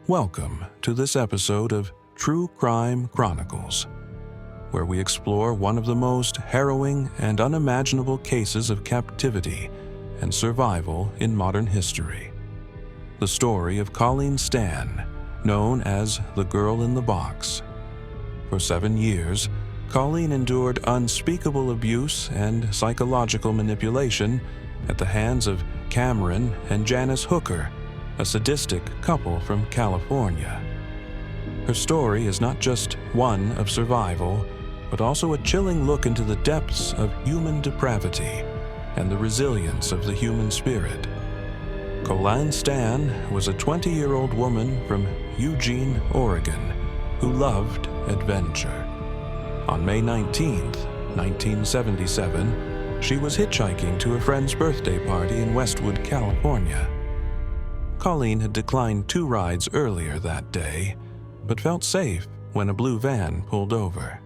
Welcome to this episode of True Crime Chronicles, where we explore one of the most harrowing and unimaginable cases of captivity and survival in modern history. The story of Colleen Stan, known as the Girl in the Box. For 7 years, Colleen endured unspeakable abuse and psychological manipulation at the hands of Cameron and Janice Hooker, a sadistic couple from California. Her story is not just one of survival, but also a chilling look into the depths of human depravity and the resilience of the human spirit. Colleen Stan was a 20-year-old woman from Eugene, Oregon, who loved adventure. On May 19, 1977, she was hitchhiking to a friend's birthday party in Westwood, California. Colleen had declined 2 rides earlier that day, but felt safe when a blue van pulled over.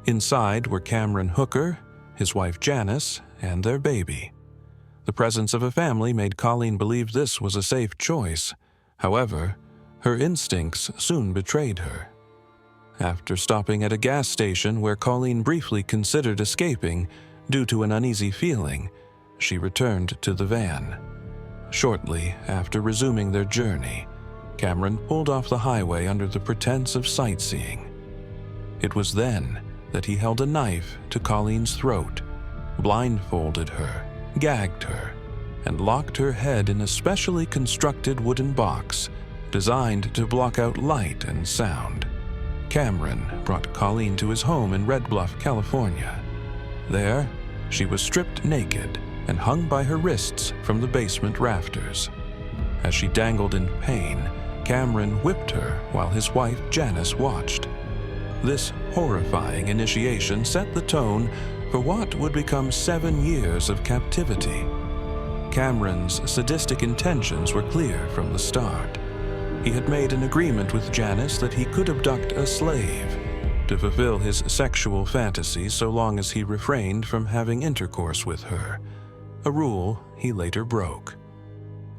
Inside were Cameron Hooker, his wife Janice, and their baby. The presence of a family made Colleen believe this was a safe choice. However, her instincts soon betrayed her. After stopping at a gas station where Colleen briefly considered escaping due to an uneasy feeling, she returned to the van. Shortly after resuming their journey, Cameron pulled off the highway under the pretense of sightseeing. It was then that he held a knife to Colleen's throat, blindfolded her, gagged her, and locked her head in a specially constructed wooden box designed to block out light and sound. Cameron brought Colleen to his home in Red Bluff, California. There, she was stripped naked and hung by her wrists from the basement rafters. As she dangled in pain, Cameron whipped her while his wife Janice watched. This horrifying initiation set the tone for what would become 7 years of captivity. Cameron's sadistic intentions were clear from the start. He had made an agreement with Janice that he could abduct a slave to fulfill his sexual fantasies so long as he refrained from having intercourse with her, a rule he later broke.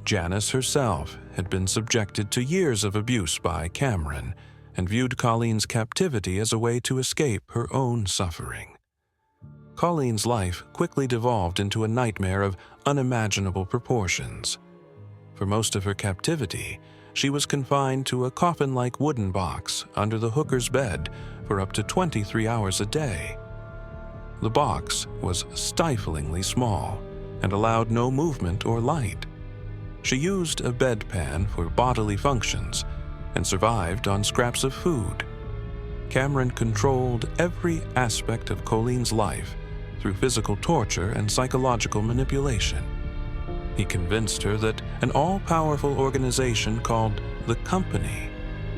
Janice herself had been subjected to years of abuse by Cameron and viewed Colleen's captivity as a way to escape her own suffering. Colleen's life quickly devolved into a nightmare of unimaginable proportions. For most of her captivity, she was confined to a coffin-like wooden box under the hooker's bed for up to 23 hours a day. The box was stiflingly small and allowed no movement or light. She used a bedpan for bodily functions and survived on scraps of food. Cameron controlled every aspect of Colleen's life through physical torture and psychological manipulation. He convinced her that an all-powerful organization called the Company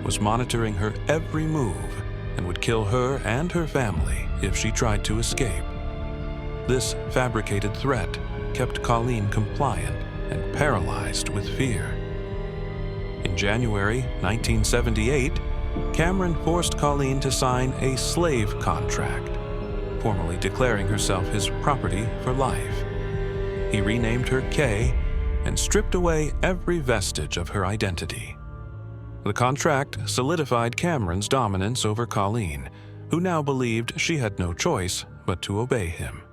was monitoring her every move and would kill her and her family if she tried to escape. This fabricated threat kept Colleen compliant and paralyzed with fear. In January 1978, Cameron forced Colleen to sign a slave contract, formally declaring herself his property for life. He renamed her Kay and stripped away every vestige of her identity. The contract solidified Cameron's dominance over Colleen, who now believed she had no choice but to obey him.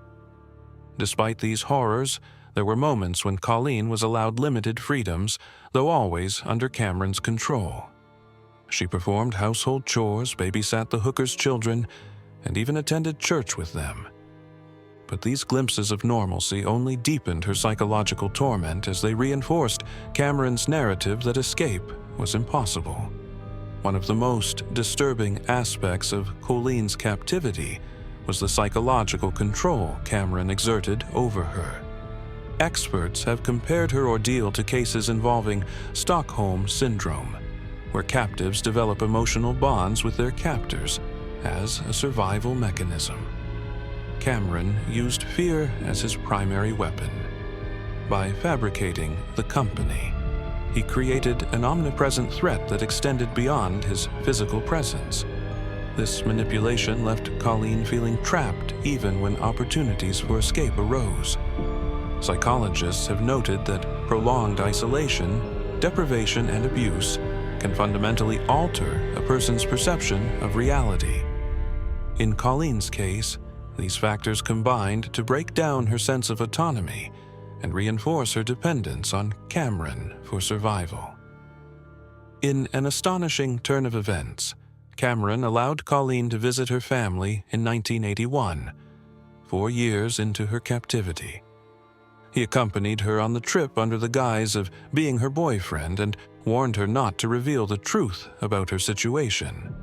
Despite these horrors, there were moments when Colleen was allowed limited freedoms, though always under Cameron's control. She performed household chores, babysat the hooker's children, and even attended church with them. But these glimpses of normalcy only deepened her psychological torment as they reinforced Cameron's narrative that escape was impossible. One of the most disturbing aspects of Colleen's captivity was the psychological control Cameron exerted over her. Experts have compared her ordeal to cases involving Stockholm Syndrome, where captives develop emotional bonds with their captors as a survival mechanism. Cameron used fear as his primary weapon. By fabricating the Company, he created an omnipresent threat that extended beyond his physical presence. This manipulation left Colleen feeling trapped even when opportunities for escape arose. Psychologists have noted that prolonged isolation, deprivation, and abuse can fundamentally alter a person's perception of reality. In Colleen's case, these factors combined to break down her sense of autonomy and reinforce her dependence on Cameron for survival. In an astonishing turn of events, Cameron allowed Colleen to visit her family in 1981, 4 years into her captivity. He accompanied her on the trip under the guise of being her boyfriend and warned her not to reveal the truth about her situation.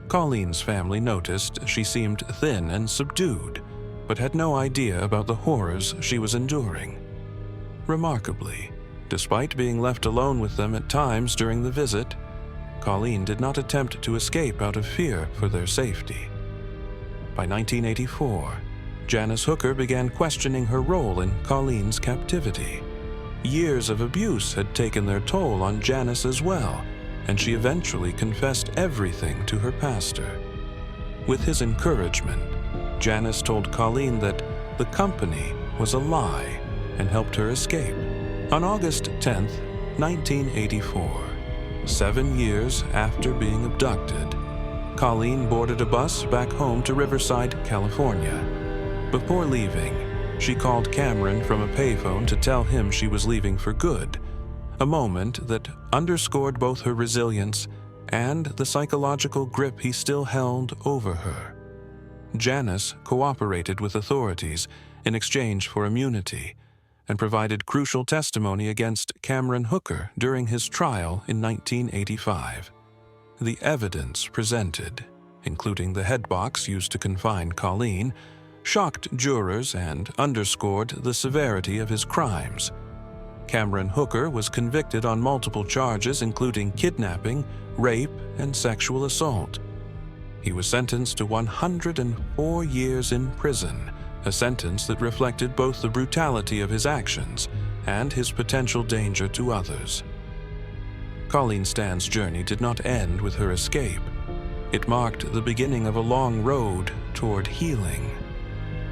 Colleen's family noticed she seemed thin and subdued, but had no idea about the horrors she was enduring. Remarkably, despite being left alone with them at times during the visit, Colleen did not attempt to escape out of fear for their safety. By 1984, Janice Hooker began questioning her role in Colleen's captivity. Years of abuse had taken their toll on Janice as well, and she eventually confessed everything to her pastor. With his encouragement, Janice told Colleen that the company was a lie and helped her escape. On August 10, 1984, 7 years after being abducted, Colleen boarded a bus back home to Riverside, California. Before leaving, she called Cameron from a payphone to tell him she was leaving for good, a moment that underscored both her resilience and the psychological grip he still held over her. Janice cooperated with authorities in exchange for immunity and provided crucial testimony against Cameron Hooker during his trial in 1985. The evidence presented, including the headbox used to confine Colleen, shocked jurors and underscored the severity of his crimes. Cameron Hooker was convicted on multiple charges including kidnapping, rape, and sexual assault. He was sentenced to 104 years in prison, a sentence that reflected both the brutality of his actions and his potential danger to others. Colleen Stan's journey did not end with her escape. It marked the beginning of a long road toward healing.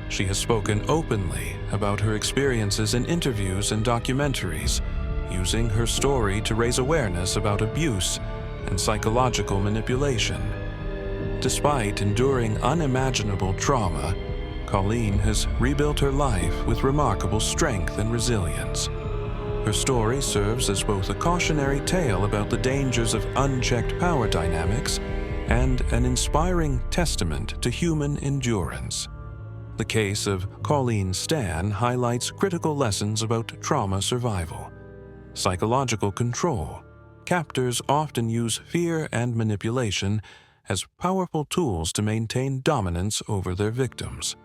She has spoken openly about her experiences in interviews and documentaries, using her story to raise awareness about abuse and psychological manipulation. Despite enduring unimaginable trauma, Colleen has rebuilt her life with remarkable strength and resilience. Her story serves as both a cautionary tale about the dangers of unchecked power dynamics and an inspiring testament to human endurance. The case of Colleen Stan highlights critical lessons about trauma survival. Psychological control. Captors often use fear and manipulation as powerful tools to maintain dominance over their victims.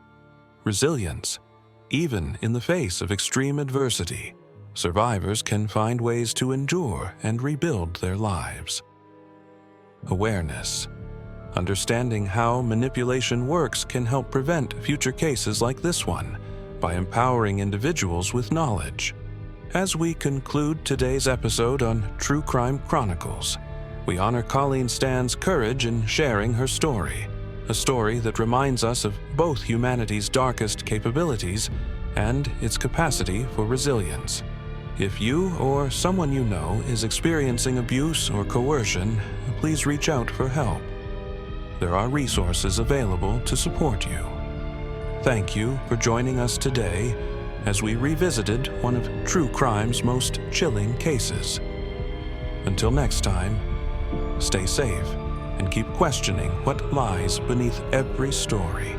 Resilience. Even in the face of extreme adversity, survivors can find ways to endure and rebuild their lives. Awareness. Understanding how manipulation works can help prevent future cases like this one by empowering individuals with knowledge. As we conclude today's episode on True Crime Chronicles, we honor Colleen Stan's courage in sharing her story, a story that reminds us of both humanity's darkest capabilities and its capacity for resilience. If you or someone you know is experiencing abuse or coercion, please reach out for help. There are resources available to support you. Thank you for joining us today as we revisited one of true crime's most chilling cases. Until next time, stay safe and keep questioning what lies beneath every story.